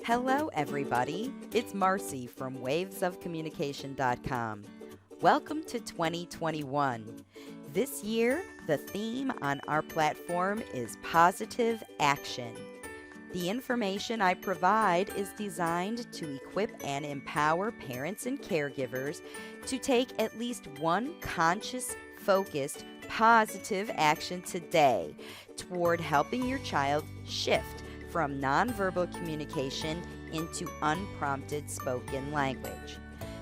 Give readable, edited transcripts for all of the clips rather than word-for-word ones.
Hello, everybody. It's Marcy from wavesofcommunication.com. Welcome to 2021. This year, the theme on our platform is positive action. The information I provide is designed to equip and empower parents and caregivers to take at least one conscious, focused, positive action today toward helping your child shift from nonverbal communication into unprompted spoken language.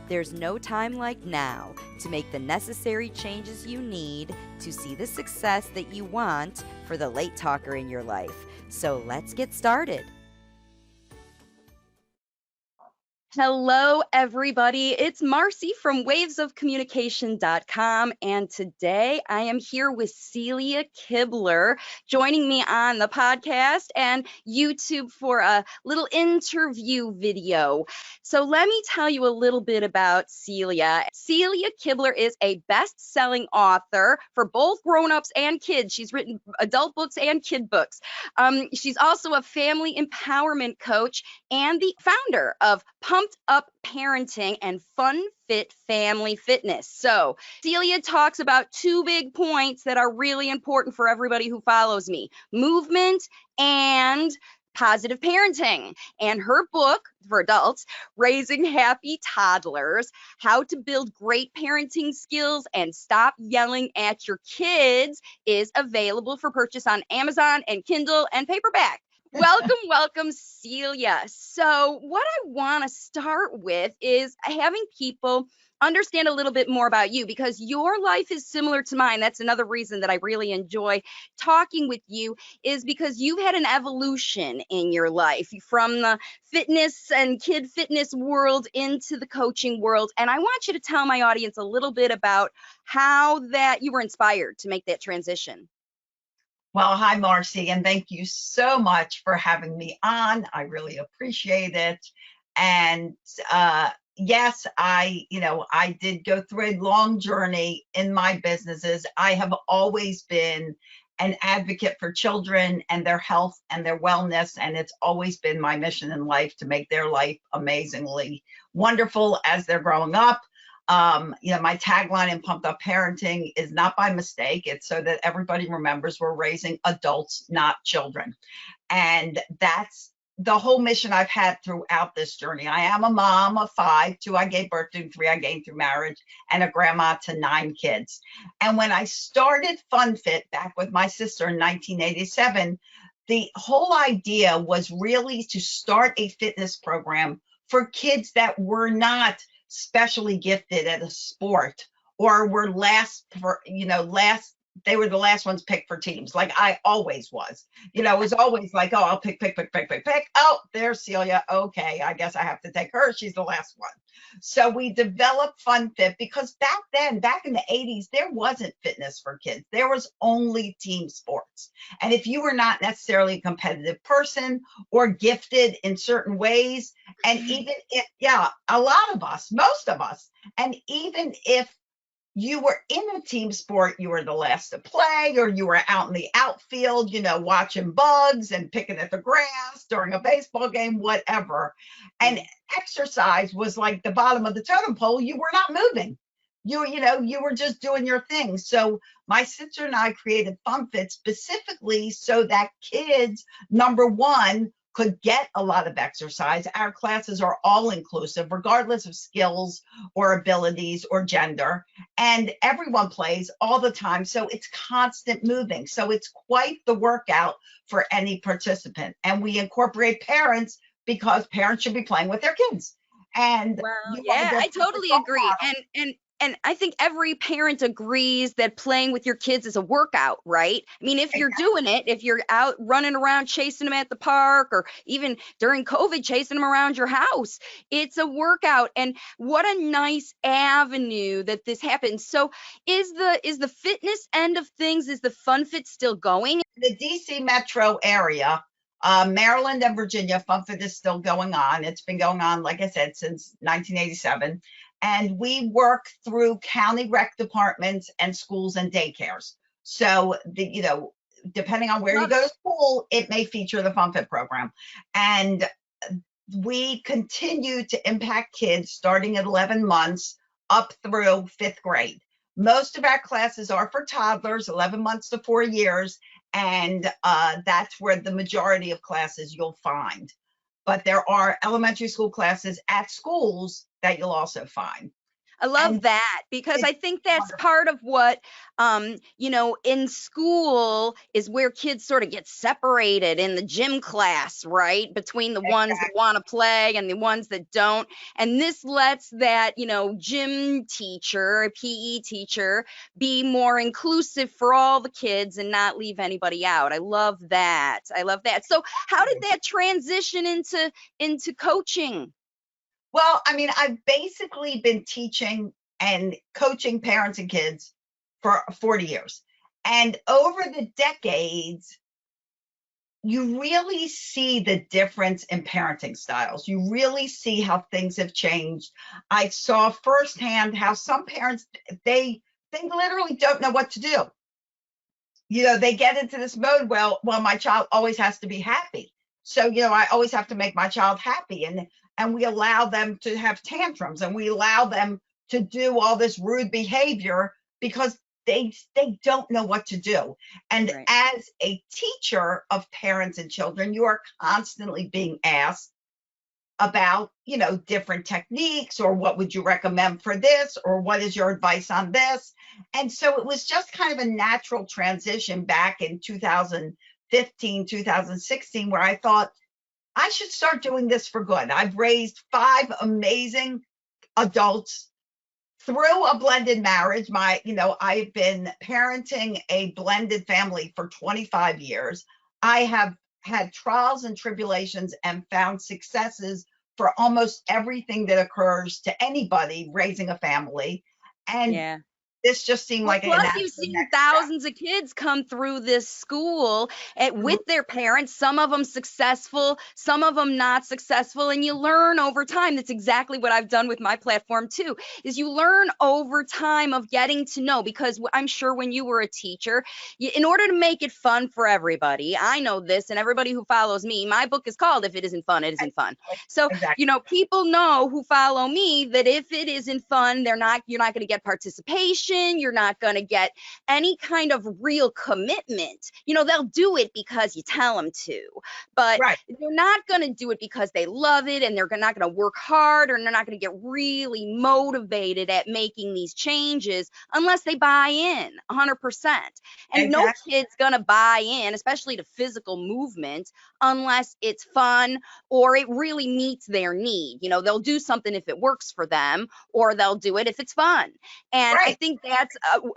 There's no time like now to make the necessary changes you need to see the success that you want for the late talker in your life. So let's get started. Hello, everybody. It's Marcy from wavesofcommunication.com. And today I am here with Celia Kibler joining me on the podcast and YouTube for a little interview video. So let me tell you a little bit about Celia. Celia Kibler is a best-selling author for both grown-ups and kids. She's written adult books and kid books. She's also a family empowerment coach and the founder of Pumped Up Parenting and Fun Fit Family Fitness. So Celia talks about two big points that are really important for everybody who follows me: movement and positive parenting. And her book for adults, Raising Happy Toddlers, How to Build Great Parenting Skills and Stop Yelling at Your Kids, is available for purchase on Amazon and Kindle and paperback. Welcome, Celia. So what I want to start with is having people understand a little bit more about you, because your life is similar to mine. That's another reason that I really enjoy talking with you, is because you've had an evolution in your life from the fitness and kid fitness world into the coaching world. And I want you to tell my audience a little bit about how that you were inspired to make that transition. Well, hi, Marcy, and thank you so much for having me on. I really appreciate it. And yes, I did go through a long journey in my businesses. I have always been an advocate for children and their health and their wellness, and it's always been my mission in life to make their life amazingly wonderful as they're growing up. My tagline in Pumped Up Parenting is not by mistake. It's so that everybody remembers we're raising adults, not children. And that's the whole mission I've had throughout this journey. I am a mom of 5, 2 I gave birth to, 3 I gained through marriage, and a grandma to 9 kids. And when I started FunFit back with my sister in 1987, the whole idea was really to start a fitness program for kids that were not specially gifted at a sport, or were they were the last ones picked for teams, like I always was. It was always like, oh, I'll pick. Oh, there's Celia. Okay, I guess I have to take her. She's the last one. So we developed FunFit because back in the 80s, there wasn't fitness for kids. There was only team sports. And if you were not necessarily a competitive person or gifted in certain ways, and even if, a lot of us, most of us, and even if you were in a team sport, you were the last to play, or you were out in the outfield, watching bugs and picking at the grass during a baseball game, whatever. And exercise was like the bottom of the totem pole. You were not moving. You were just doing your thing. So my sister and I created FunFit specifically so that kids, number one, could get a lot of exercise. Our classes are all inclusive, regardless of skills or abilities or gender. And everyone plays all the time. So it's constant moving. So it's quite the workout for any participant. And we incorporate parents because parents should be playing with their kids. And I totally agree. And I think every parent agrees that playing with your kids is a workout, right? I mean, if you're doing it, if you're out running around chasing them at the park, or even during COVID, chasing them around your house, it's a workout. And what a nice avenue that this happens. So is the fitness end of things, is the FunFit still going? The DC metro area, Maryland and Virginia, FunFit is still going on. It's been going on, like I said, since 1987. And we work through county rec departments and schools and daycares. So, depending on where you go to school, it may feature the FunFit program. And we continue to impact kids starting at 11 months up through 5th grade. Most of our classes are for toddlers, 11 months to 4 years, and that's where the majority of classes you'll find. But there are elementary school classes at schools that you'll also find. I love And that because I it's think that's wonderful. part of what, in school is where kids sort of get separated in the gym class, right? Between the ones that want to play and the ones that don't. And this lets that, gym teacher, a PE teacher, be more inclusive for all the kids and not leave anybody out. I love that. I love that. So how did that transition into coaching? Well, I mean, I've basically been teaching and coaching parents and kids for 40 years. And over the decades, you really see the difference in parenting styles. You really see how things have changed. I saw firsthand how some parents, they literally don't know what to do. They get into this mode, well, my child always has to be happy. So, I always have to make my child happy. And we allow them to have tantrums, and we allow them to do all this rude behavior because they don't know what to do. And Right. as a teacher of parents and children, you are constantly being asked about, different techniques, or what would you recommend for this, or what is your advice on this? And so it was just kind of a natural transition back in 2015, 2016, where I thought I should start doing this for good. I've raised 5 amazing adults through a blended marriage. I've been parenting a blended family for 25 years. I have had trials and tribulations and found successes for almost everything that occurs to anybody raising a family. And Yeah. this just seemed Well, like a plus natural you've seen next step. thousands of kids come through this school Mhm. with their parents, some of them successful, some of them not successful, and you learn over time. That's exactly what I've done with my platform too, is you learn over time of getting to know, because I'm sure when you were a teacher, in order to make it fun for everybody, I know this, and everybody who follows me, my book is called If It Isn't Fun, It Isn't Fun. So, Exactly. people know who follow me that if it isn't fun, you're not going to get participation, you're not going to get any kind of real commitment. They'll do it because you tell them to, but Right. they're not going to do it because they love it, and they're not going to work hard, or they're not going to get really motivated at making these changes unless they buy in 100%. And no Exactly. kid's going to buy in, especially to physical movement, unless it's fun or it really meets their need. They'll do something if it works for them, or they'll do it if it's fun. And I Right. think that's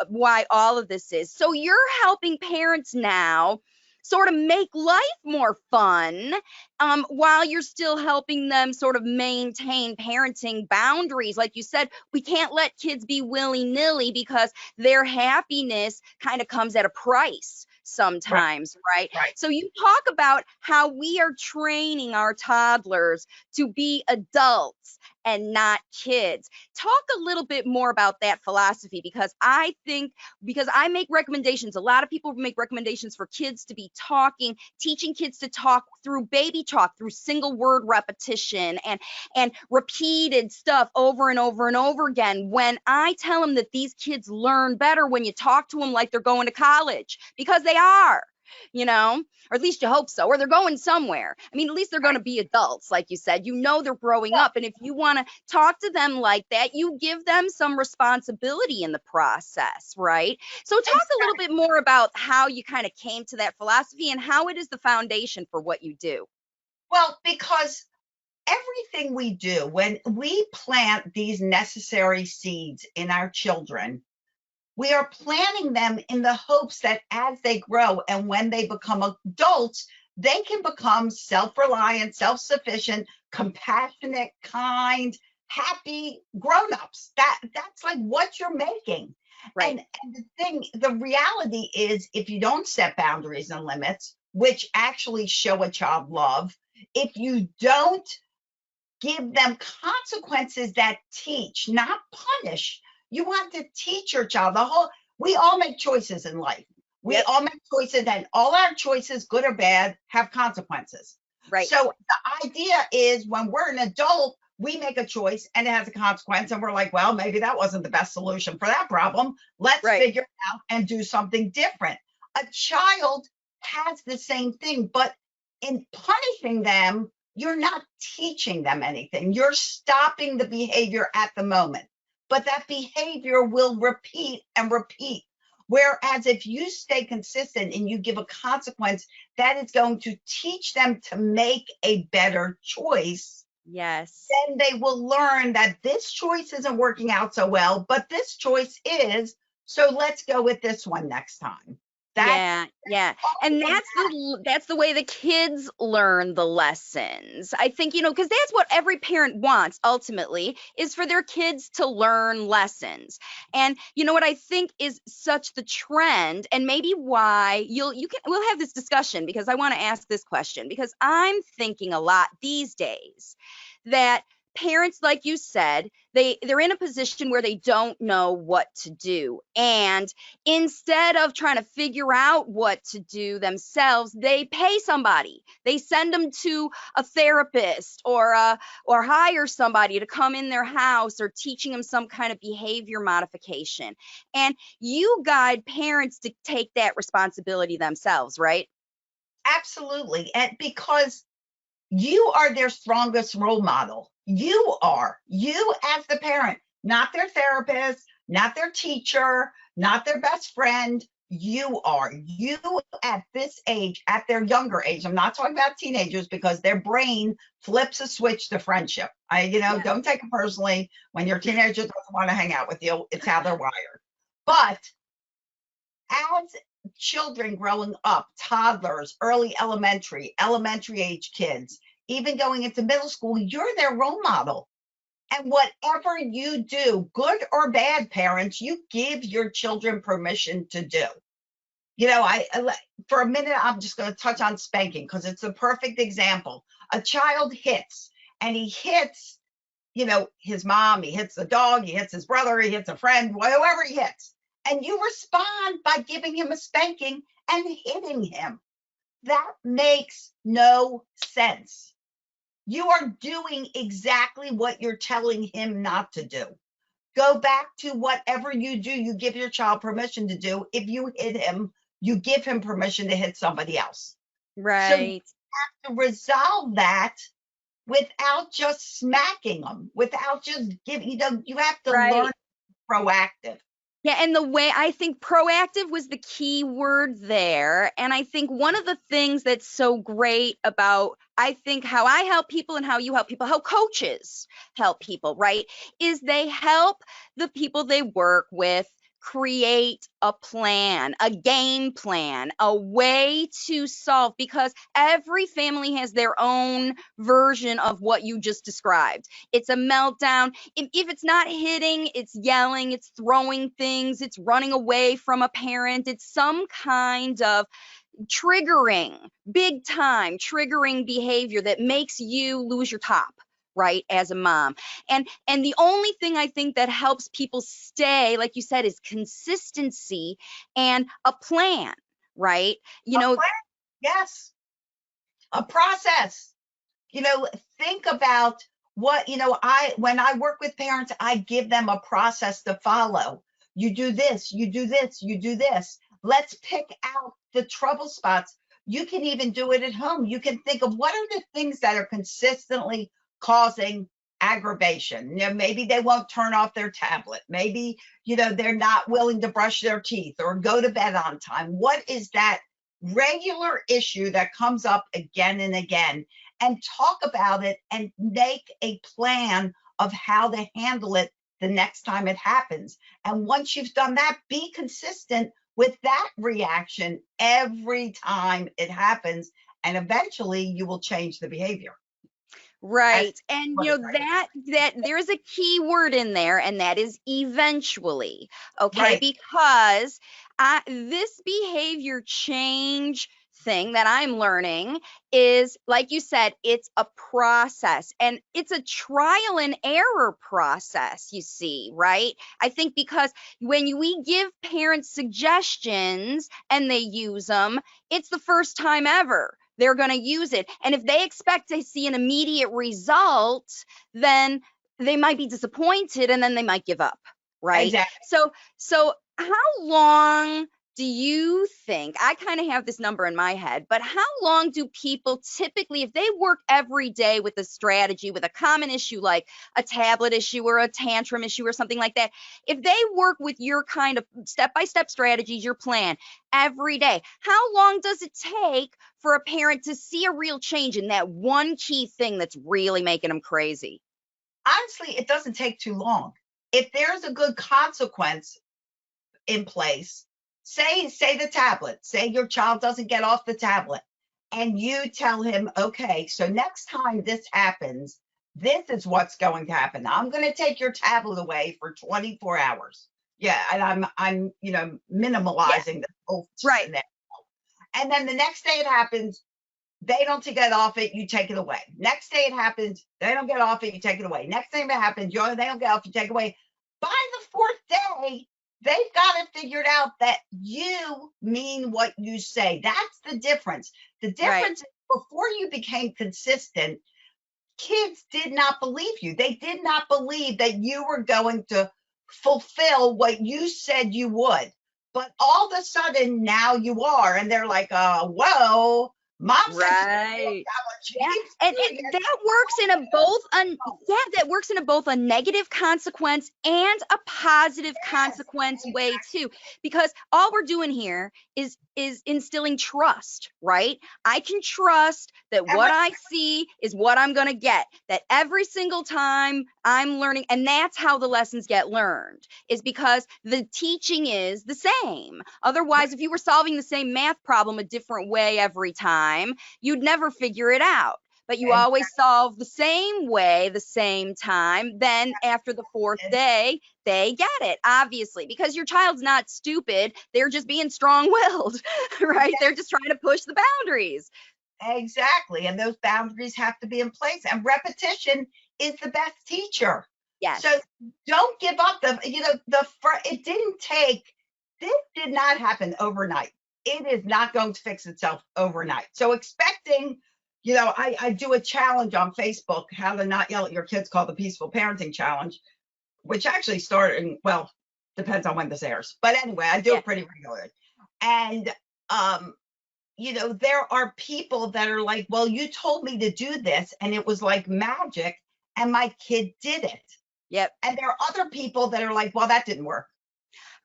why all of this is. So you're helping parents now sort of make life more fun, while you're still helping them sort of maintain parenting boundaries. Like you said, we can't let kids be willy-nilly because their happiness kind of comes at a price Right. sometimes, right? Right. So you talk about how we are training our toddlers to be adults and not kids. Talk a little bit more about that philosophy, because I think, because I make recommendations, a lot of people make recommendations for kids to be talking, teaching kids to talk through baby talk, through single word repetition and repeated stuff over and over and over again, when I tell them that these kids learn better when you talk to them like they're going to college, because they are, or at least you hope so, or they're going somewhere. I mean, at least they're going to be adults, like you said. They're growing up. And if you want to talk to them like that, you give them some responsibility in the process, right? So talk a little bit more about how you kind of came to that philosophy and how it is the foundation for what you do. Well, because everything we do, when we plant these necessary seeds in our children, we are planting them in the hopes that as they grow and when they become adults, they can become self-reliant, self-sufficient, compassionate, kind, happy grown-ups. That's like what you're making. Right. And the reality is, if you don't set boundaries and limits, which actually show a child love, if you don't give them consequences that teach, not punish. You want to teach your child we all make choices in life. We Yep. all make choices, and all our choices, good or bad, have consequences. Right. So the idea is when we're an adult, we make a choice and it has a consequence. And we're like, well, maybe that wasn't the best solution for that problem. Let's Right. figure it out and do something different. A child has the same thing, but in punishing them, you're not teaching them anything. You're stopping the behavior at the moment, but that behavior will repeat and repeat. Whereas if you stay consistent and you give a consequence, that is going to teach them to make a better choice. Yes. Then they will learn that this choice isn't working out so well, but this choice is. So let's go with this one next time. Yeah. And All of that's the way the kids learn the lessons. I think, because that's what every parent wants ultimately, is for their kids to learn lessons. And what I think is such the trend, and maybe why we'll have this discussion, because I want to ask this question, because I'm thinking a lot these days that parents, like you said, they're in a position where they don't know what to do. And instead of trying to figure out what to do themselves, they pay somebody. They send them to a therapist or hire somebody to come in their house, or teaching them some kind of behavior modification. And you guide parents to take that responsibility themselves, right? Absolutely. And because you are their strongest role model. You as the parent, not their therapist, not their teacher, not their best friend. You at this age, at their younger age. I'm not talking about teenagers, because their brain flips a switch to friendship. Yeah. Don't take it personally when your teenager doesn't want to hang out with you. It's how they're wired. But as children growing up, toddlers, early elementary age kids, even going into middle school, you're their role model. And whatever you do, good or bad, parents, you give your children permission to do. For a minute, I'm just going to touch on spanking, because it's a perfect example. A child hits, and he hits, his mom, he hits the dog, he hits his brother, he hits a friend, whoever he hits. And you respond by giving him a spanking and hitting him. That makes no sense. You are doing exactly what you're telling him not to do. Go back to whatever you do, you give your child permission to do. If you hit him, you give him permission to hit somebody else. So you Right. have to resolve that without just smacking them, without just giving, you have to Right. learn proactive. Yeah, and the way I think proactive was the key word there. And I think one of the things that's so great about, I think, how I help people and how you help people, how coaches help people, right, is they help the people they work with create a plan, a game plan, a way to solve, because every family has their own version of what you just described. It's a meltdown. If it's not hitting, it's yelling, it's throwing things, it's running away from a parent, it's some kind of triggering, big time triggering behavior that makes you lose your top, right, as a mom. And the only thing I think that helps people stay, like you said, is consistency and a plan, right? A plan, yes, a process. Think about what, when I work with parents, I give them a process to follow. You do this, you do this, you do this. Let's pick out the trouble spots. You can even do it at home. You can think of what are the things that are consistently causing aggravation. Maybe they won't turn off their tablet. Maybe, they're not willing to brush their teeth or go to bed on time. What is that regular issue that comes up again and again? And talk about it and make a plan of how to handle it the next time it happens. And once you've done that, be consistent with that reaction every time it happens. And eventually you will change the behavior. Right. And that there's a key word in there, and that is eventually. Okay. Right. Because this behavior change thing that I'm learning is, like you said, it's a process, and it's a trial and error process, you see, right? I think because when we give parents suggestions and they use them, it's the first time ever. they're going to use it. And if they expect to see an immediate result, then they might be disappointed and then they might give up, right? Exactly. So how long do you think, I kind of have this number in my head, but how long do people typically, if they work every day with a strategy, with a common issue like a tablet issue or a tantrum issue or something like that, if they work with your kind of step-by-step strategies, your plan every day, how long does it take for a parent to see a real change in that one key thing that's really making them crazy? Honestly, it doesn't take too long. If there's a good consequence in place, say the tablet, say your child doesn't get off the tablet, and you tell him, okay, so next time this happens, this is what's going to happen. I'm going to take your tablet away for 24 hours. Yeah, and I'm minimalizing the whole scenario. And then the next day it happens, they don't get off it, you take it away. Next day it happens, they don't get off it, you take it away. Next thing that happens, they don't get off, you take it away. By the fourth day, they've got it figured out that you mean what you say. That's the difference. The difference is before you became consistent, kids did not believe you. They did not believe that you were going to fulfill what you said you would. But all of a sudden now you are, and they're like, whoa. Mom right. Yeah. And that works in a both a negative consequence and a positive consequence way too, because all we're doing here is instilling trust, right? I can trust that what I see is what I'm going to get, that every single time I'm learning, and that's how the lessons get learned, is because the teaching is the same. Otherwise, if you were solving the same math problem a different way every time, you'd never figure it out. But you always solve the same way, the same time. Then after the fourth day, they get it, obviously, because your child's not stupid. They're just being strong-willed, right? Yes. They're just trying to push the boundaries. Exactly. And those boundaries have to be in place. And repetition is the best teacher. Yes. So don't give up. It did not happen overnight. It is not going to fix itself overnight. So expecting, I do a challenge on Facebook, how to not yell at your kids, called the Peaceful Parenting Challenge, which actually started depends on when this airs. But anyway, I do it pretty regularly. And, there are people that are like, well, you told me to do this and it was like magic and my kid did it. Yep. And there are other people that are like, well, that didn't work.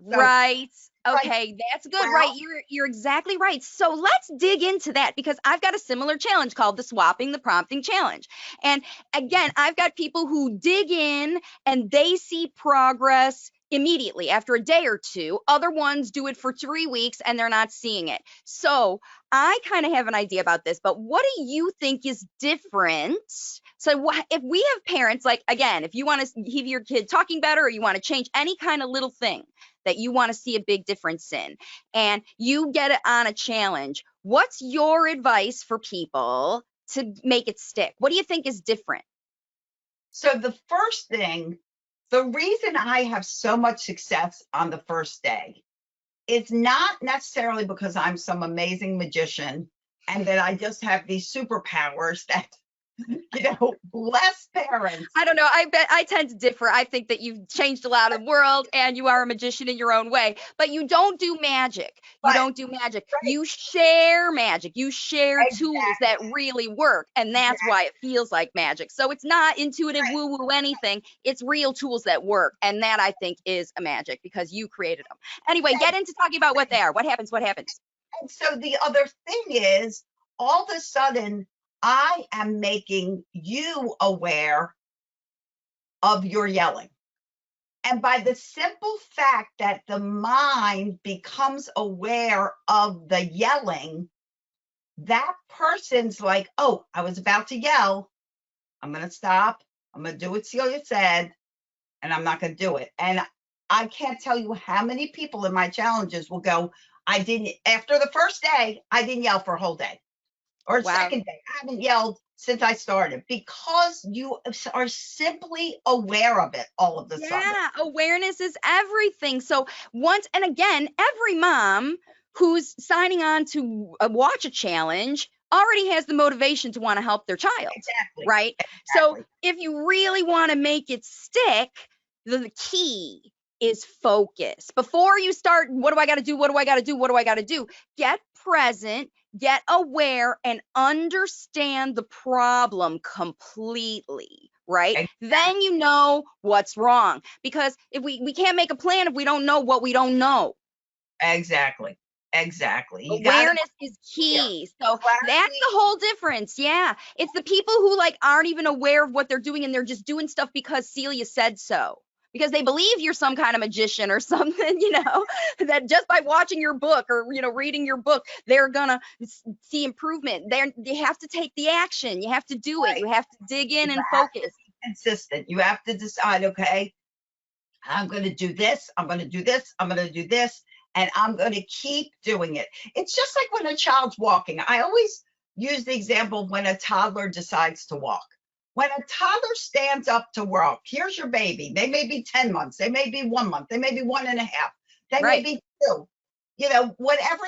So, right. Okay, that's good. Well, right. You're exactly right. So let's dig into that, because I've got a similar challenge called the Swapping the Prompting Challenge. And again, I've got people who dig in and they see progress immediately after a day or two. Other ones do it for 3 weeks and they're not seeing it. So I kind of have an idea about this, but what do you think is different? So if we have parents, like, again, if you want to hear your kid talking better, or you want to change any kind of little thing that you want to see a big difference in, and you get it on a challenge, what's your advice for people to make it stick? What do you think is different? So the first thing, the reason I have so much success on the first day is not necessarily because I'm some amazing magician and that I just have these superpowers that, bless parents. I don't know. I tend to differ. I think that you've changed a lot of the world and you are a magician in your own way, but you don't do magic. You don't do magic. Right. You share magic. You share tools that really work. And that's why it feels like magic. So it's not intuitive woo-woo anything. It's real tools that work. And that, I think, is a magic because you created them. Anyway, get into talking about what they are. What happens? And so the other thing is, all of a sudden, I am making you aware of your yelling. And by the simple fact that the mind becomes aware of the yelling, that person's like, oh, I was about to yell. I'm going to stop. I'm going to do what Celia said, and I'm not going to do it. And I can't tell you how many people in my challenges will go, after the first day, I didn't yell for a whole day. Or second day, I haven't yelled since I started, because you are simply aware of it all of the sudden. Yeah, awareness is everything. So and again, every mom who's signing on to watch a challenge already has the motivation to want to help their child, Exactly. right? So Exactly. if you really want to make it stick, the key is focus. Before you start, what do I got to do? What do I got to do? What do I got to do? Get present, get aware, and understand the problem completely, right? Then you know what's wrong. Because if we can't make a plan if we don't know what we don't know. Exactly. Exactly. You got to Awareness is key. So that's clarity. the whole difference. Yeah. It's the people who like aren't even aware of what they're doing and they're just doing stuff because Celia said so. Because they believe you're some kind of magician or something, that just by watching your book or, reading your book, they're gonna see improvement. They have to take the action. You have to do it. Right. You have to dig in You and have to focus. be consistent. You have to decide, okay, I'm going to do this. I'm going to do this. I'm going to do this. And I'm going to keep doing it. It's just like when a child's walking. I always use the example when a toddler decides to walk. When a toddler stands up to walk, here's your baby. They may be 10 months. They may be 1 month. They may be 1.5. They may Right. be 2. Whatever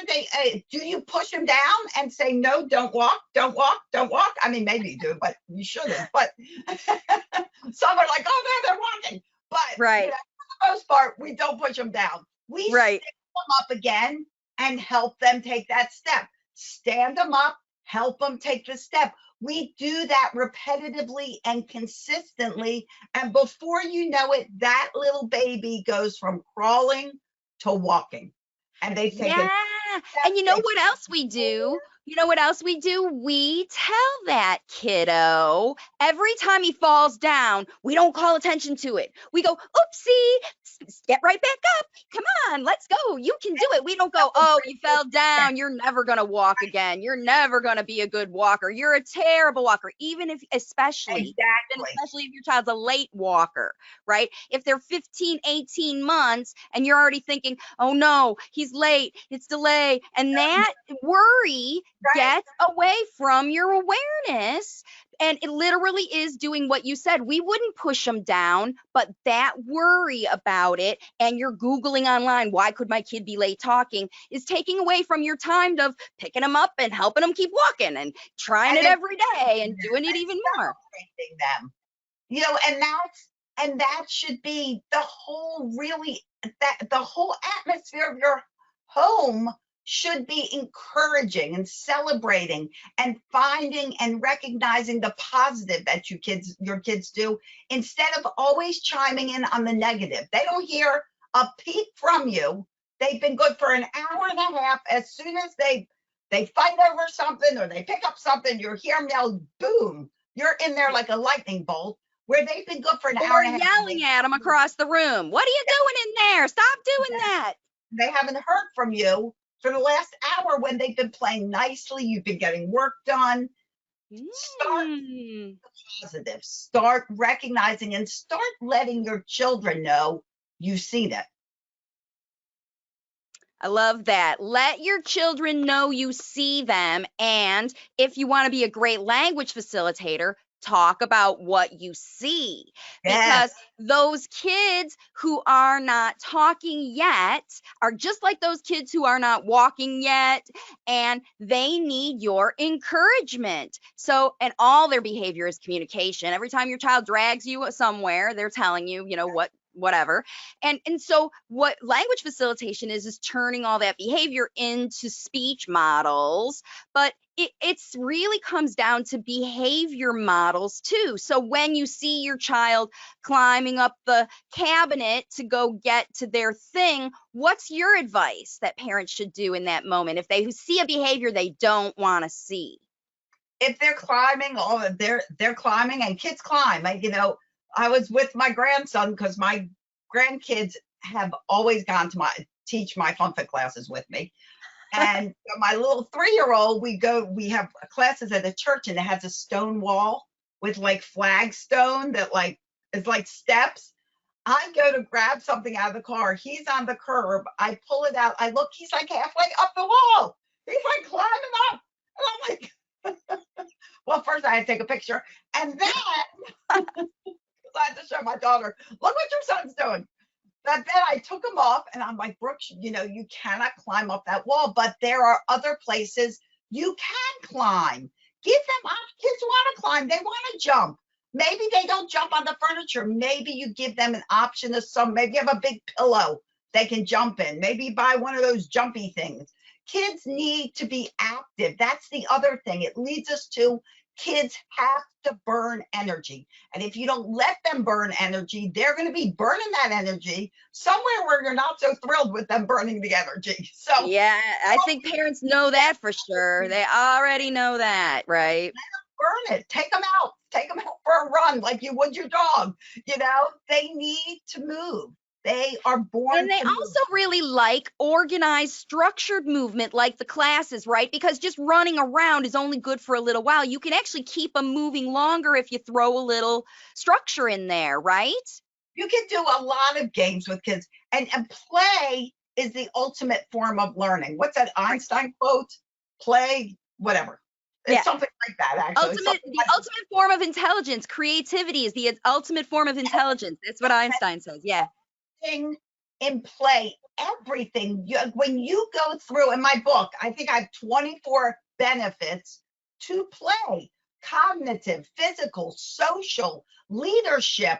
do you push them down and say, no, don't walk, don't walk, don't walk? I mean, maybe you do, but you shouldn't. But some are like, oh, no, they're walking. But right. for the most part, we don't push them down. We right. stand them up again and help them take that step. Stand them up, help them take the step. We do that repetitively and consistently. And before you know it, that little baby goes from crawling to walking. And they take Yeah. it. And you know what else we do? You know what else we do? We tell that kiddo every time he falls down, we don't call attention to it. We go, oopsie, get right back up. Come on, let's go. You can do it. We don't go, oh, you fell down. You're never going to walk again. You're never going to be a good walker. You're a terrible walker, especially if your child's a late walker, right? If they're 15, 18 months and you're already thinking, oh no, he's late, it's delay. And that worry gets away from your awareness. And it literally is doing what you said. We wouldn't push them down, but that worry about it and you're Googling online, why could my kid be late talking, is taking away from your time of picking them up and helping them keep walking and trying it every day and doing it even more. Them. And that should be the whole the whole atmosphere of your home should be encouraging and celebrating and finding and recognizing the positive that your kids do instead of always chiming in on the negative. They don't hear a peep from you. They've been good for an hour and a half. As soon as they fight over something or they pick up something, you hear them yell, boom. You're in there like a lightning bolt where they've been good for an hour and a half. Yelling at them across the room. What are you doing in there? Stop doing that. They haven't heard from you for the last hour when they've been playing nicely. You've been getting work done. Start positive. Start recognizing and start letting your children know you've seen it. I love that. Let your children know you see them. And if you want to be a great language facilitator, talk about what you see. Because those kids who are not talking yet are just like those kids who are not walking yet, and they need your encouragement. So, and all their behavior is communication. Every time your child drags you somewhere, they're telling you, whatever. And so what language facilitation is turning all that behavior into speech models, but it's really comes down to behavior models too. So when you see your child climbing up the cabinet to go get to their thing, what's your advice that parents should do in that moment if they see a behavior they don't want to see? If they're climbing, they're climbing, and kids climb. I was with my grandson because my grandkids have always gone to teach my fun fit classes with me. And my little 3-year-old, we have classes at a church and it has a stone wall with like flagstone that is like steps. I go to grab something out of the car. He's on the curb. I pull it out. I look, he's like halfway up the wall. He's like climbing up. And I'm like, well, first I had to take a picture. And then I had to show my daughter, look what your son's doing. But then I took him off and I'm like, Brooks, you cannot climb up that wall, but there are other places You can climb. Give them up. Kids want to climb. They want to jump. Maybe they don't jump on the furniture. Maybe you give them an option of some, maybe you have a big pillow they can jump in. Maybe buy one of those jumpy things. Kids need to be active. That's the other thing. It leads us to kids have to burn energy. And if you don't let them burn energy, they're going to be burning that energy somewhere where you're not so thrilled with them burning the energy. So Yeah, I think parents know that for sure. They already know that, right? burn it. Take them out. Take them out for a run like you would your dog. You know, they need to move. They are born And they to move. also really like organized, structured movement like the classes, right? Because just running around is only good for a little while. You can actually keep them moving longer if you throw a little structure in there, right? You can do a lot of games with kids, and play is the ultimate form of learning. What's that Einstein quote? Play, whatever. It's Yeah. something like that, actually. Ultimate form of intelligence. Creativity is the ultimate form of intelligence. That's what Einstein says. Yeah. In play, everything. When you go through in my book, I think I have 24 benefits to play: cognitive, physical, social, leadership,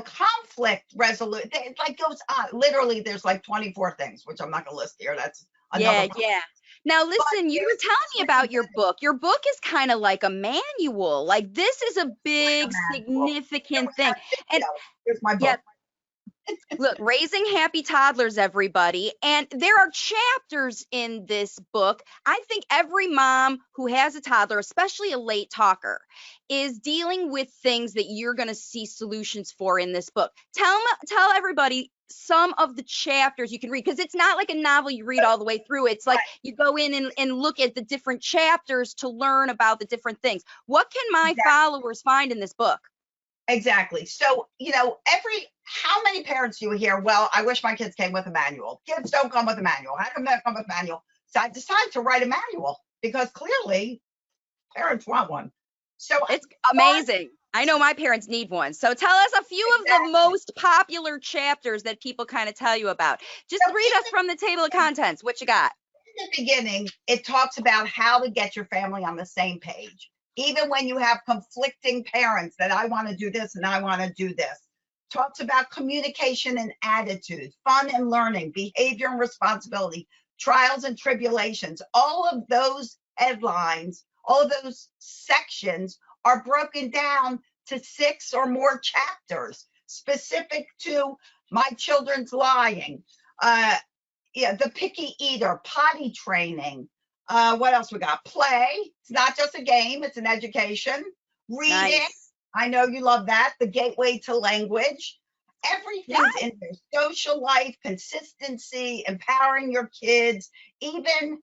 conflict resolution. It like goes on. Literally, there's like 24 things, which I'm not going to list here. That's another. Yeah. Now listen, you were telling me about your book. Your book is kind of like a manual. Like this is a big, significant thing. And here's my book. yeah, look, Raising Happy Toddlers, everybody. And there are chapters in this book. I think every mom who has a toddler, especially a late talker, is dealing with things that you're going to see solutions for in this book. Tell everybody some of the chapters you can read, because it's not like a novel you read all the way through. It's like you go in and look at the different chapters to learn about the different things. What can my followers find in this book? Exactly. So, how many parents do you hear? Well, I wish my kids came with a manual. Kids don't come with a manual. How come they come with a manual? So I decided to write a manual because clearly parents want one. So it's amazing. I know my parents need one. So tell us a few of the most popular chapters that people kind of tell you about. Just read us from the table of contents. What you got? In the beginning, it talks about how to get your family on the same page. Even when you have conflicting parents that I want to do this and I want to do this. Talks about communication and attitude, fun and learning, behavior and responsibility, trials and tribulations. All of those headlines, all of those sections are broken down to 6 or more chapters specific to my children's lying. The picky eater, potty training. What else we got? Play. It's not just a game, it's an education. Reading. Nice. I know you love that. The gateway to language. Everything's in there. Social life, consistency, empowering your kids, even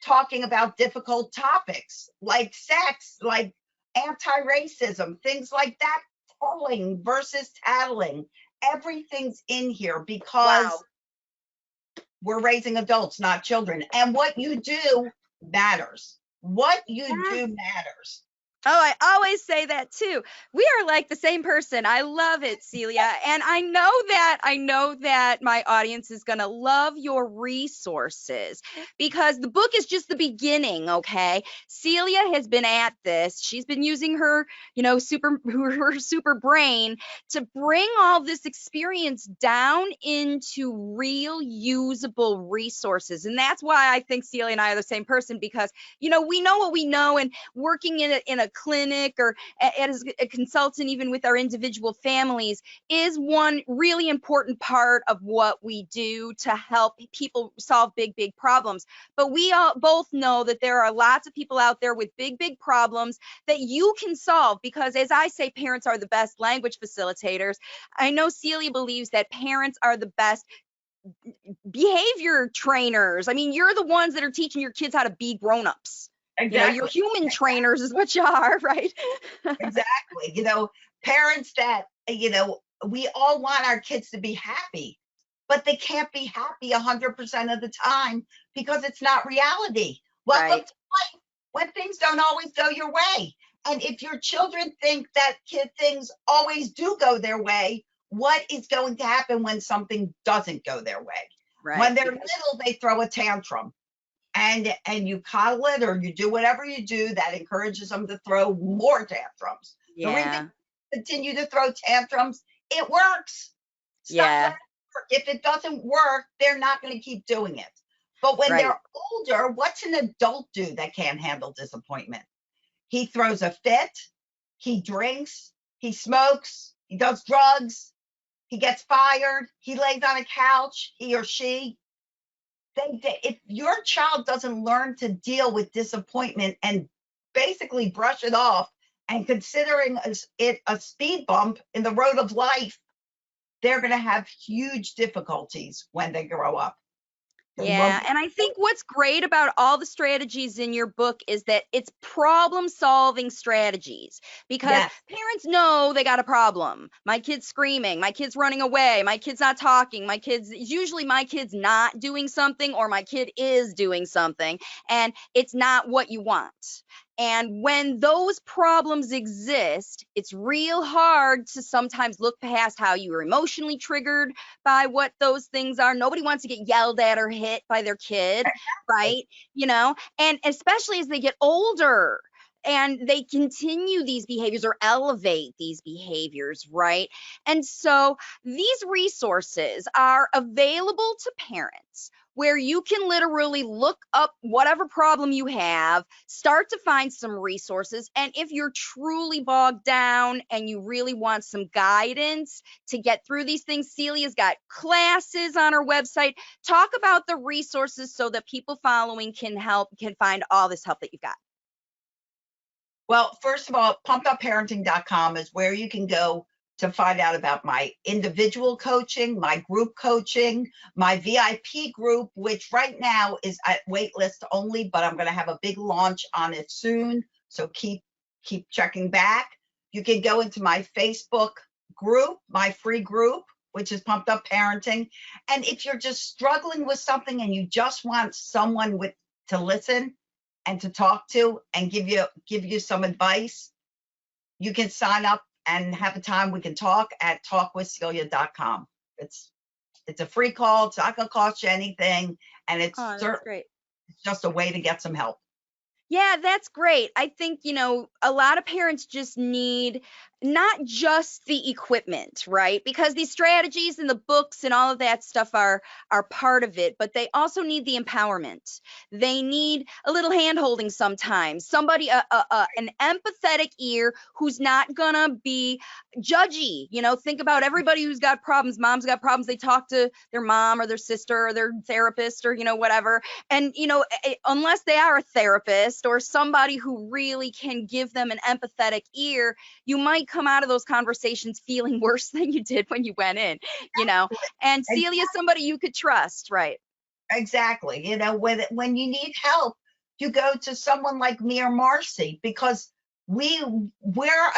talking about difficult topics like sex, like anti-racism, things like that, pulling versus tattling. Everything's in here because we're raising adults, not children. And what you do matters. What you do matters. Oh, I always say that too. We are like the same person. I love it, Celia. And I know that my audience is going to love your resources because the book is just the beginning, okay? Celia has been at this. She's been using her, her super brain to bring all this experience down into real usable resources. And that's why I think Celia and I are the same person because, we know what we know, and working in a clinic or as a consultant, even with our individual families, is one really important part of what we do to help people solve big problems. But we all both know that there are lots of people out there with big problems that you can solve because, as I say, parents are the best language facilitators. I know Celia believes that parents are the best behavior trainers. I mean, you're the ones that are teaching your kids how to be grown-ups. Exactly. You're human trainers is what you are, right? Exactly. Parents that, we all want our kids to be happy, but they can't be happy 100% of the time because it's not reality. Welcome to life when things don't always go your way. And if your children think that things always do go their way, what is going to happen when something doesn't go their way? Right. When they're little, they throw a tantrum. and you coddle it, or you do whatever you do that encourages them to throw more tantrums. The reason Yeah. they continue to throw tantrums, it works. Stop Yeah. letting it work. If it doesn't work, they're not going to keep doing it. But when Right. they're older, what's an adult do that can't handle disappointment? He throws a fit, he drinks, he smokes, he does drugs, he gets fired, he lays on a couch, he or she. If your child doesn't learn to deal with disappointment and basically brush it off and considering it a speed bump in the road of life, they're going to have huge difficulties when they grow up. They Yeah, won't. and I think what's great about all the strategies in your book is that it's problem-solving strategies because Yes. parents know they got a problem. My kid's screaming, my kid's running away, my kid's not talking, usually my kid's not doing something or my kid is doing something and it's not what you want. And when those problems exist, it's real hard to sometimes look past how you were emotionally triggered by what those things are. Nobody wants to get yelled at or hit by their kid, right? And especially as they get older and they continue these behaviors or elevate these behaviors, right? And so these resources are available to parents where you can literally look up whatever problem you have, start to find some resources. And if you're truly bogged down and you really want some guidance to get through these things, Celia's got classes on her website. Talk about the resources so that people following can find all this help that you've got. Well, first of all, pumpedupparenting.com is where you can go to find out about my individual coaching, my group coaching, my VIP group, which right now is at waitlist only, but I'm going to have a big launch on it soon. So keep checking back. You can go into my Facebook group, my free group, which is Pumped Up Parenting. And if you're just struggling with something and you just want someone to listen and to talk to and give you some advice, you can sign up and have a time we can talk at talkwithcelia.com. It's a free call. It's not going to cost you anything, and it's That's great. just a way to get some help. Yeah, that's great. I think, a lot of parents just need not just the equipment, right? Because these strategies and the books and all of that stuff are part of it, but they also need the empowerment. They need a little hand-holding sometimes. Somebody an empathetic ear who's not gonna be judgy. Think about everybody who's got problems. Mom's got problems. They talk to their mom or their sister or their therapist or whatever. And unless they are a therapist or somebody who really can give them an empathetic ear, you might come out of those conversations feeling worse than you did when you went in, and Celia is somebody you could trust, right? Exactly. When you need help, you go to someone like me or Marcy, because we're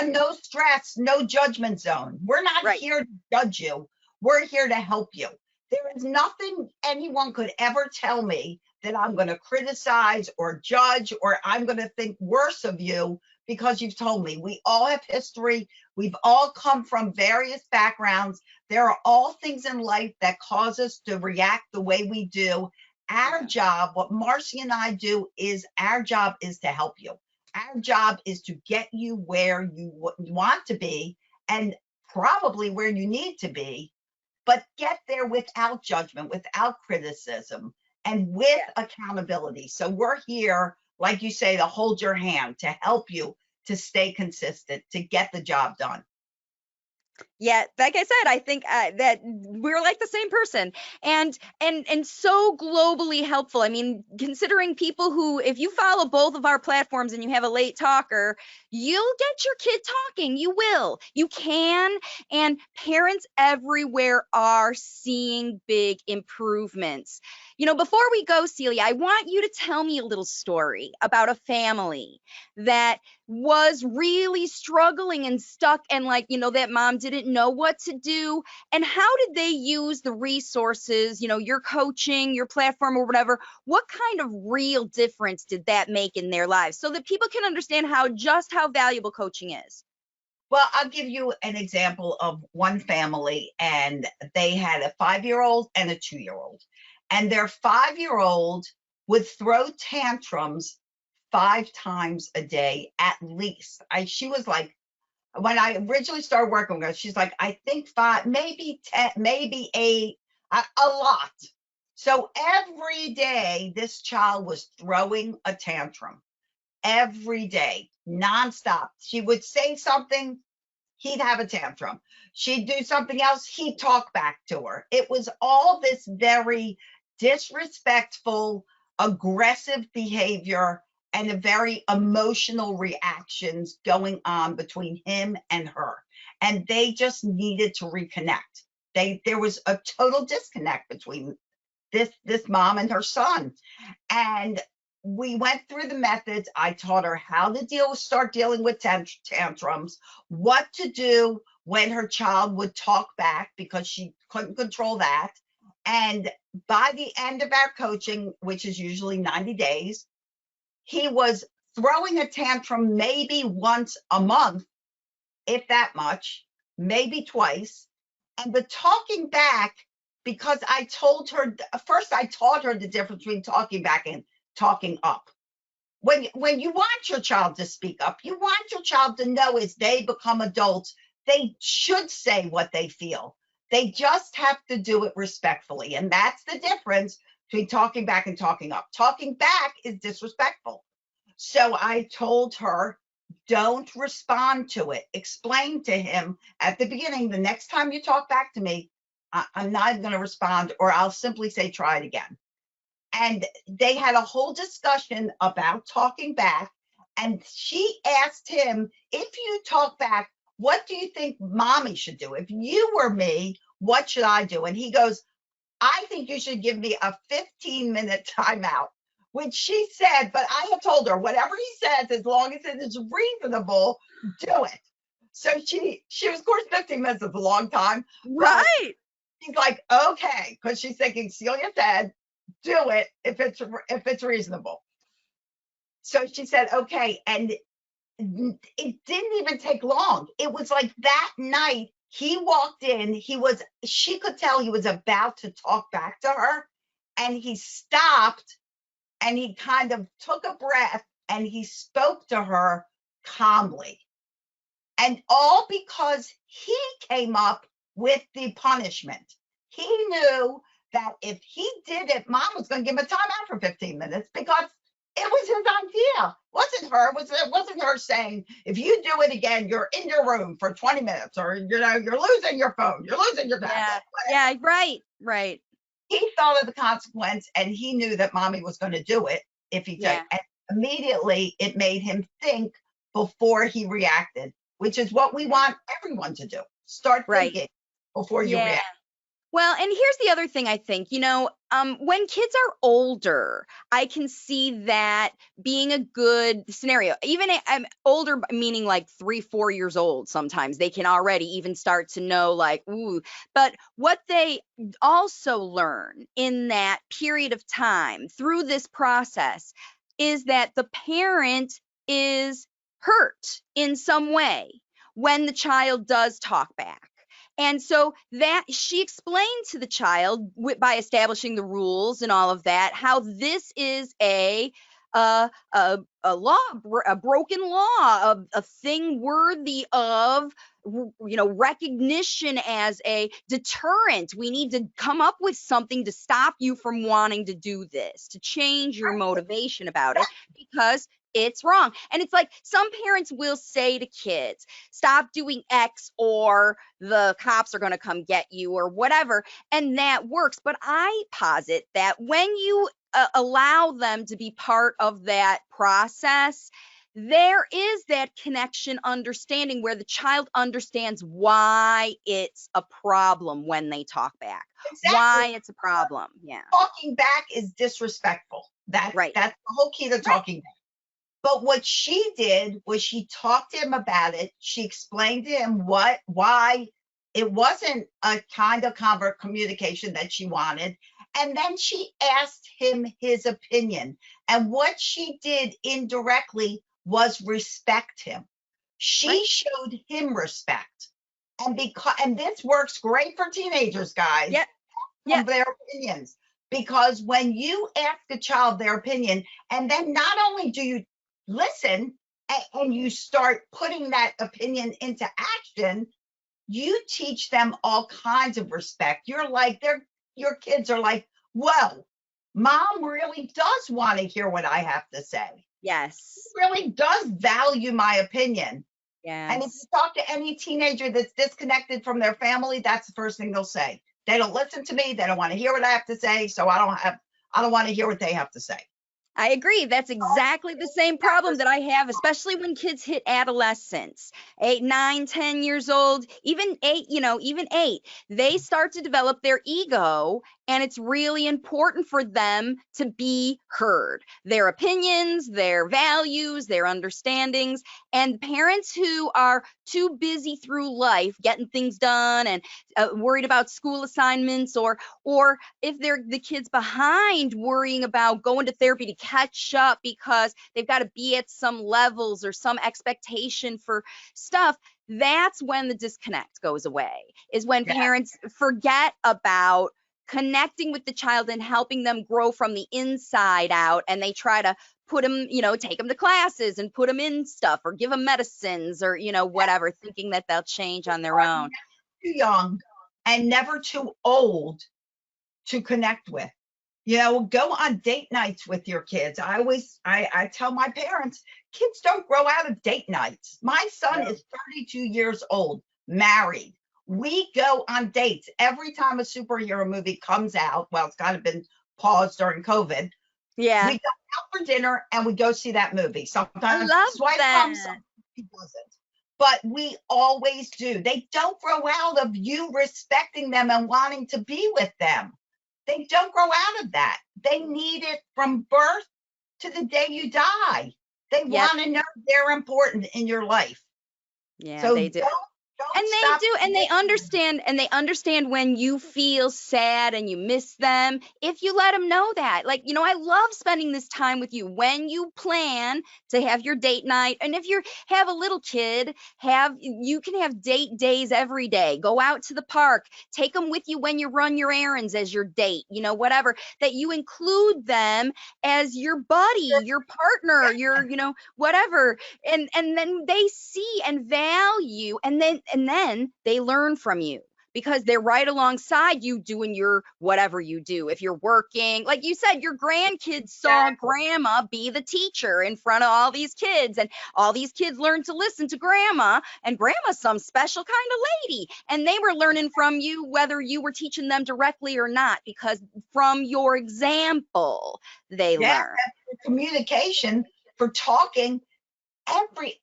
a no stress, no judgment zone. We're not Right. here to judge you. We're here to help you. There is nothing anyone could ever tell me that I'm going to criticize or judge, or I'm going to think worse of you because you've told me. We all have history. We've all come from various backgrounds. There are all things in life that cause us to react the way we do. Our job, what Marcy and I do, is our job is to help you. Our job is to get you where you want to be and probably where you need to be, but get there without judgment, without criticism, and with accountability. So we're here, like you say, to hold your hand, to help you to stay consistent, to get the job done. Yeah, like I said, I think that we're like the same person, and so globally helpful. I mean, considering people who, if you follow both of our platforms and you have a late talker, you'll get your kid talking. You will, you can, and parents everywhere are seeing big improvements. Before we go, Celia, I want you to tell me a little story about a family that was really struggling and stuck, and that mom didn't know what to do, and how did they use the resources, your coaching, your platform, or whatever? What kind of real difference did that make in their lives, so that people can understand how valuable coaching is? Well, I'll give you an example of one family, and they had a 5-year-old and a 2-year-old. And their 5-year-old would throw tantrums 5 times a day at least. She was like, when I originally started working with her, she's like, I think 5, maybe 10, maybe 8, a lot. So every day, this child was throwing a tantrum every day, nonstop. She would say something, he'd have a tantrum. She'd do something else, he'd talk back to her. It was all this very disrespectful, aggressive behavior and a very emotional reactions going on between him and her. And they just needed to reconnect. There was a total disconnect between this mom and her son. And we went through the methods. I taught her how to start dealing with tantrums, what to do when her child would talk back because she couldn't control that. And by the end of our coaching, which is usually 90 days, he was throwing a tantrum maybe once a month, if that much, maybe twice. And the talking back, because I told her, first I taught her the difference between talking back and talking up. When you want your child to speak up, you want your child to know as they become adults, they should say what they feel. They just have to do it respectfully. And that's the difference between talking back and talking up. Talking back is disrespectful. So I told her, don't respond to it. Explain to him at the beginning, the next time you talk back to me, I'm not going to respond, or I'll simply say, try it again. And they had a whole discussion about talking back. And she asked him, if you talk back, what do you think mommy should do? If you were me, what should I do? And he goes, I think you should give me a 15-minute timeout, which she said, but I had told her, whatever he says, as long as it is reasonable, do it. So she was, of course, 15 minutes is a long time. Right. She's like, okay, because she's thinking, Celia said, do it if it's reasonable. So she said, okay. And it didn't even take long. It was like that night he walked in, she could tell he was about to talk back to her, and he stopped and he kind of took a breath and he spoke to her calmly. And all because he came up with the punishment. He knew that if he did it, mom was going to give him a timeout for 15 minutes because it was his idea. It wasn't her saying, if you do it again, you're in your room for 20 minutes, or you're losing your phone, you're losing your tablet. Yeah, right. He thought of the consequence, and he knew that mommy was going to do it if he did. And immediately it made him think before he reacted, which is what we want everyone to do. Start thinking before you react. Well, and here's the other thing I think, when kids are older, I can see that being a good scenario, even I'm older, meaning like 3, 4 years old, sometimes they can already even start to know like, ooh, but what they also learn in that period of time through this process is that the parent is hurt in some way when the child does talk back. And so that she explained to the child by establishing the rules and all of that, how this is a law, a broken law, a thing worthy of recognition as a deterrent. We need to come up with something to stop you from wanting to do this, to change your motivation about it, because it's wrong. And it's like some parents will say to kids, stop doing X or the cops are going to come get you or whatever. And that works. But I posit that when you allow them to be part of that process, there is that connection, understanding where the child understands why it's a problem when they talk back, why it's a problem. Yeah. Talking back is disrespectful. That's the whole key to talking back. But what she did was she talked to him about it. She explained to him why it wasn't a kind of communication that she wanted. And then she asked him his opinion. And what she did indirectly was respect him. She showed him respect. And this works great for teenagers, guys. Yeah. Their opinions. Because when you ask a child their opinion, and then not only do you listen and you start putting that opinion into action, you teach them all kinds of respect. Your kids are like, whoa, mom really does want to hear what I have to say. Yes. Really does value my opinion. And if you Yes. talk to any teenager that's disconnected from their family, that's the first thing they'll say. They don't listen to me. They don't want to hear what I have to say. So I don't want to hear what they have to say. I agree. That's exactly the same problem that I have, especially when kids hit adolescence, 8, 9, 10 years old, even 8, even 8, they start to develop their ego. And it's really important for them to be heard, their opinions, their values, their understandings. And parents who are too busy through life getting things done and worried about school assignments, or if they're the kids behind worrying about going to therapy to catch up because they've got to be at some levels or some expectation for stuff, that's when the disconnect goes away, is when Yeah. parents forget about connecting with the child and helping them grow from the inside out, and they try to put them, take them to classes and put them in stuff or give them medicines or whatever, thinking that they'll change on their own. Too young and never too old to connect with. Go on date nights with your kids. I tell my parents, kids don't grow out of date nights. My son is 32 years old, married. We go on dates every time a superhero movie comes out. Well, it's kind of been paused during COVID. Yeah. We go out for dinner and we go see that movie. Sometimes I love that. sometimes he doesn't. But we always do. They don't grow out of you respecting them and wanting to be with them. They don't grow out of that. They need it from birth to the day you die. They want to know they're important in your life. Yeah, so they do. don't And they stop do, and they understand when you feel sad and you miss them, if you let them know that. Like, I love spending this time with you when you plan to have your date night. And if you have a little kid, you can have date days every day. Go out to the park, take them with you when you run your errands as your date, whatever, that you include them as your buddy, your partner, your, whatever. And then they see and value, and then they learn from you because they're right alongside you doing your whatever you do. If you're working, like you said, your grandkids saw grandma be the teacher in front of all these kids, and all these kids learned to listen to grandma, and grandma's some special kind of lady, and they were learning from you whether you were teaching them directly or not, because from your example they learn. Communication, for talking.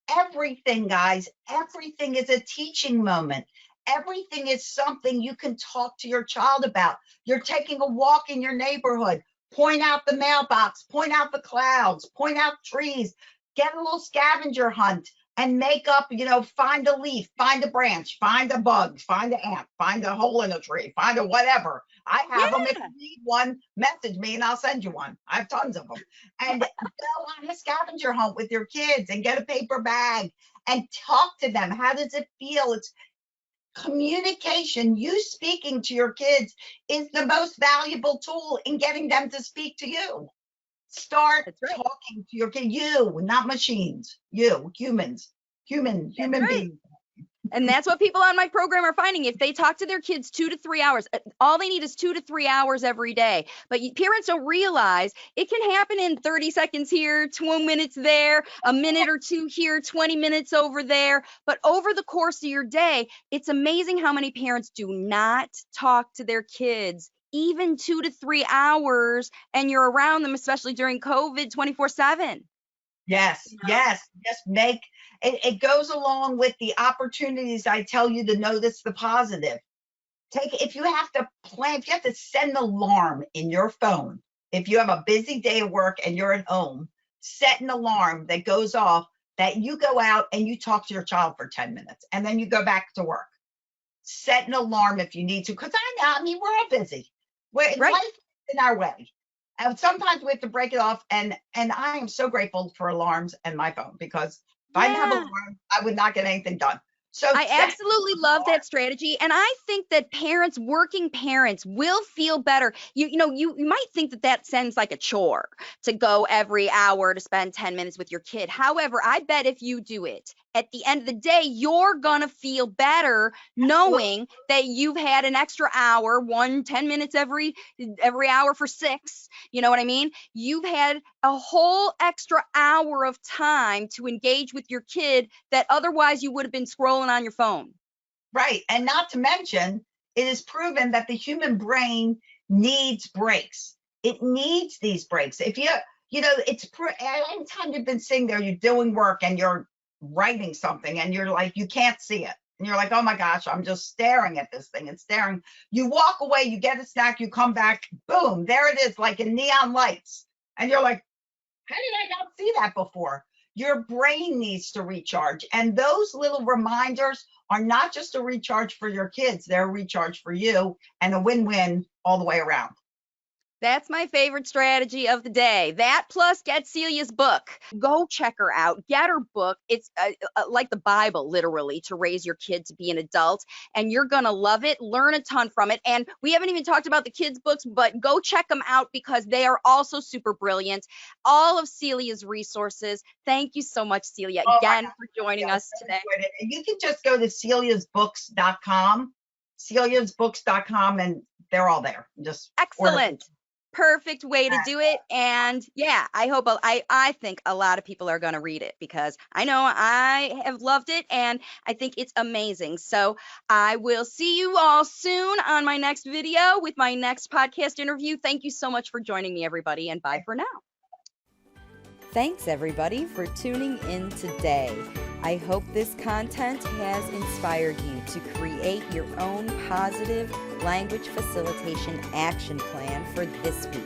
Everything, guys, everything is a teaching moment. Everything is something you can talk to your child about. You're taking a walk in your neighborhood, point out the mailbox, point out the clouds, point out trees, get a little scavenger hunt and make up, find a leaf, find a branch, find a bug, find an ant, find a hole in a tree, find a whatever. I have them. If you need one, message me and I'll send you one. I have tons of them. And go on a scavenger hunt with your kids and get a paper bag and talk to them. How does it feel? It's communication. You speaking to your kids is the most valuable tool in getting them to speak to you. Start talking to your kid. You, not machines. You, humans, human beings. And that's what people on my program are finding. If they talk to their kids 2 to 3 hours, all they need is 2 to 3 hours every day. But parents don't realize it can happen in 30 seconds here, 2 minutes there, a minute or two here, 20 minutes over there. But over the course of your day, it's amazing how many parents do not talk to their kids even 2 to 3 hours, and you're around them, especially during COVID, 24/7. Yes. Make it goes along with the opportunities I tell you to notice the positive. If you have to set an alarm in your phone, if you have a busy day of work and you're at home, set an alarm that goes off, that you go out and you talk to your child for 10 minutes and then you go back to work. Set an alarm if you need to, because we're all busy. Life is in our way. And sometimes we have to break it off. And I am so grateful for alarms and my phone, because if I didn't have alarms, I would not get anything done. So I absolutely love that strategy. And I think that parents, working parents, will feel better. You might think that that sounds like a chore to go every hour to spend 10 minutes with your kid. However, I bet if you do it, at the end of the day, you're going to feel better knowing that you've had an extra hour, 10 minutes every hour for 6. You know what I mean? You've had a whole extra hour of time to engage with your kid that otherwise you would have been scrolling on your phone. Right. And not to mention, it is proven that the human brain needs breaks. It needs these breaks. If anytime you've been sitting there, you're doing work and you're writing something and you're like, you can't see it. And you're like, oh my gosh, I'm just staring at this thing and staring. You walk away, you get a snack, you come back, boom, there it is, like in neon lights. And you're like, how did I not see that before? Your brain needs to recharge. And those little reminders are not just a recharge for your kids, they're a recharge for you and a win-win all the way around. That's my favorite strategy of the day. That plus get Celia's book. Go check her out. Get her book. It's like the Bible, literally, to raise your kid to be an adult. And you're going to love it. Learn a ton from it. And we haven't even talked about the kids' books, but go check them out because they are also super brilliant. All of Celia's resources. Thank you so much, Celia, again, for joining us today. And you can just go to celiasbooks.com, celiasbooks.com, and they're all there. Just excellent. Perfect way to do it. And yeah, I think a lot of people are going to read it because I know I have loved it and I think it's amazing. So I will see you all soon on my next video with my next podcast interview. Thank you so much for joining me, everybody, and bye for now. Thanks, everybody, for tuning in today. I hope this content has inspired you to create your own positive language facilitation action plan for this week.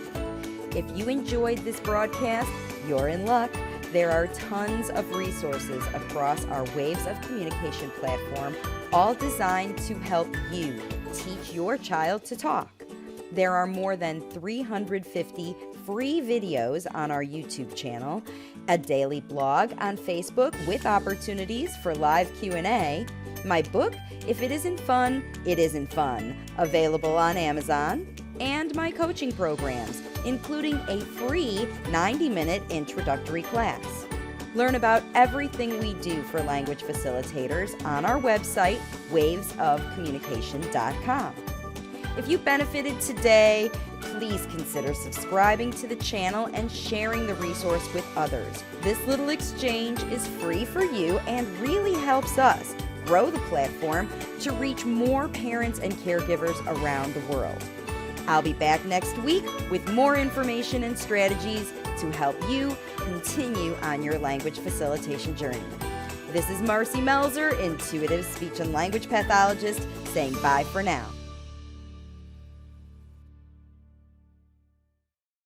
If you enjoyed this broadcast, you're in luck. There are tons of resources across our Waves of Communication platform, all designed to help you teach your child to talk. There are more than 350 free videos on our YouTube channel, a daily blog on Facebook with opportunities for live Q&A, my book, If It Isn't Fun, It Isn't Fun, available on Amazon, and my coaching programs, including a free 90-minute introductory class. Learn about everything we do for language facilitators on our website, wavesofcommunication.com. If you benefited today, please consider subscribing to the channel and sharing the resource with others. This little exchange is free for you and really helps us grow the platform to reach more parents and caregivers around the world. I'll be back next week with more information and strategies to help you continue on your language facilitation journey. This is Marcy Melzer, intuitive speech and language pathologist, saying bye for now.